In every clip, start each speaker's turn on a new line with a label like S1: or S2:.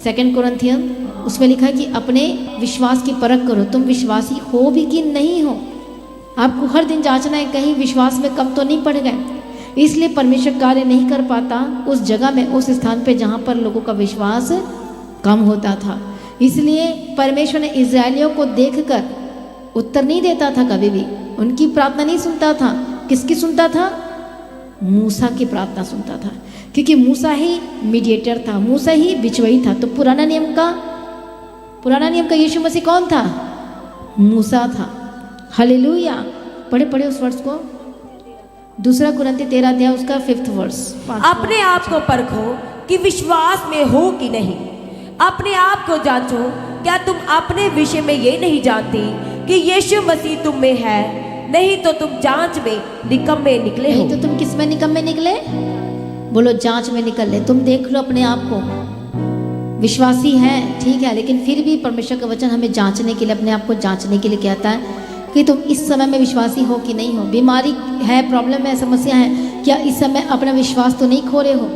S1: 2 Corinthian उसमें लिखा है कि अपने विश्वास की परख करो, तुम विश्वासी हो भी कि नहीं हो। आपको हर दिन जांचना है कहीं विश्वास में कम तो नहीं पड़ गए। इसलिए परमेश्वर कार्य नहीं कर पाता उस जगह में, उस स्थान पे जहाँ पर लोगों का विश्वास कम होता था। इसलिए परमेश्वर ने इजरायलियों को देखकर उत्तर नहीं देता था, कभी भी उनकी प्रार्थना नहीं सुनता था। किसकी सुनता था? मूसा की प्रार्थना सुनता था, क्योंकि मूसा ही मीडिएटर था, मूसा ही बिचवई था। तो पुराना नियम का यीशु मसीह कौन था? मूसा था। हालेलुया। पढ़े पढ़े उस वर्ष को, 2 कुरिन्थियों 13 अध्याय उसका 5th वर्ष।
S2: अपने आप को परखो कि विश्वास में हो कि नहीं, अपने आप को जांचो, क्या तुम अपने विषय में ये नहीं जानती कि यीशु मसीह तुम में है, नहीं तो तुम जांच में निकम्मे निकले हो।
S1: नहीं तो तुम किस में निकम्मे निकले? बोलो, जांच में निकले। तुम देख लो अपने आप को, विश्वासी है ठीक है, लेकिन फिर भी परमेश्वर का वचन हमें जांचने के लिए, अपने आप को जांचने के लिए कहता है कि तुम इस समय में विश्वासी हो कि नहीं हो। बीमारी है, प्रॉब्लम है, समस्या है, क्या इस समय अपना विश्वास तो नहीं खो रहे हो?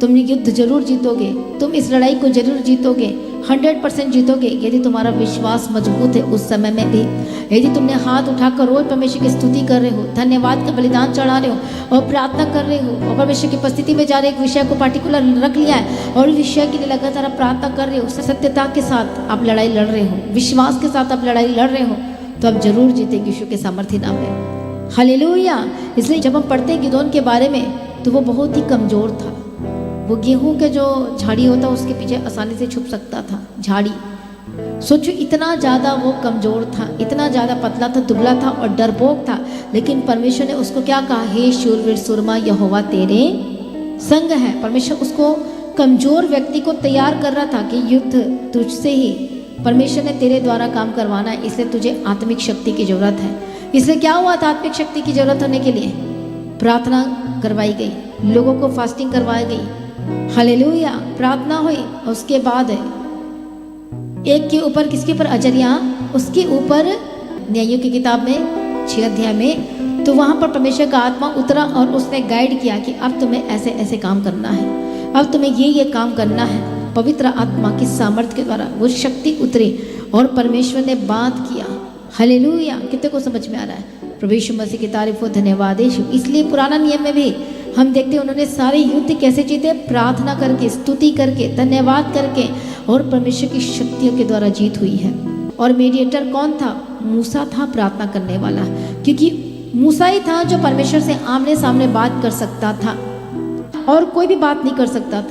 S1: तुम युद्ध जरूर जीतोगे, तुम इस लड़ाई को जरूर जीतोगे, 100% जीतोगे यदि तुम्हारा विश्वास मजबूत है। उस समय में भी यदि तुमने हाथ उठाकर रोज परमेश्वर की स्तुति कर रहे हो, धन्यवाद का बलिदान चढ़ा रहे हो और प्रार्थना कर रहे हो और परमेश्वर की उपस्थिति में जा रहे, एक विषय को पार्टिकुलर रख लिया है और विषय के लिए लगातार प्रार्थना कर रहे हो, सत्यता के साथ आप लड़ाई लड़ रहे हो, विश्वास के साथ आप लड़ाई लड़ रहे हो, तो आप जरूर जीतेंगे यीशु के सामर्थ्य नाम में। हालेलुया। इसलिए जब हम पढ़ते हैं गिदोन के बारे में, तो वो बहुत ही कमजोर था। वो गेहूं के जो झाड़ी होता है उसके पीछे आसानी से छुप सकता था, झाड़ी। सोचो, इतना ज़्यादा वो कमज़ोर था, इतना ज़्यादा पतला था, दुबला था और डरपोक था। लेकिन परमेश्वर ने उसको क्या कहा? हे शूरवीर सुरमा, यहोवा तेरे संग है। परमेश्वर उसको कमज़ोर व्यक्ति को तैयार कर रहा था कि युद्ध तुझसे ही परमेश्वर ने तेरे द्वारा काम करवाना है, इसलिए तुझे आत्मिक शक्ति की ज़रूरत है। इसलिए क्या हुआ था? आत्मिक शक्ति की ज़रूरत होने के लिए प्रार्थना करवाई गई, लोगों को फास्टिंग करवाई गई। हालेलुया। प्रार्थना हुई, उसके बाद एक के ऊपर, किसके ऊपर? अजरिया, उसके ऊपर न्यायों की किताब में 6 अध्याय में, तो वहाँ पर परमेश्वर का आत्मा उतरा और उसने गाइड किया कि अब तुम्हें ऐसे ऐसे काम करना है, अब तुम्हें ये काम करना है। पवित्र आत्मा की सामर्थ्य के द्वारा वो शक्ति उतरी और परमेश्वर ने बात किया। हालेलुया। कितने को समझ में आ रहा है? प्रभु यीशु मसीह की तारीफ हो, धन्यवाद यीशु। इसलिए पुराना नियम में भी हम देखते हैं उन्होंने सारे युद्ध कैसे जीते? प्रार्थना करके, स्तुति करके, धन्यवाद करके और परमेश्वर की शक्तियों के द्वारा जीत हुई है। और मीडिएटर कौन था? मूसा था, प्रार्थना करने वाला, क्योंकि मूसा ही था जो परमेश्वर से आमने सामने बात कर सकता था और कोई भी बात नहीं कर सकता था।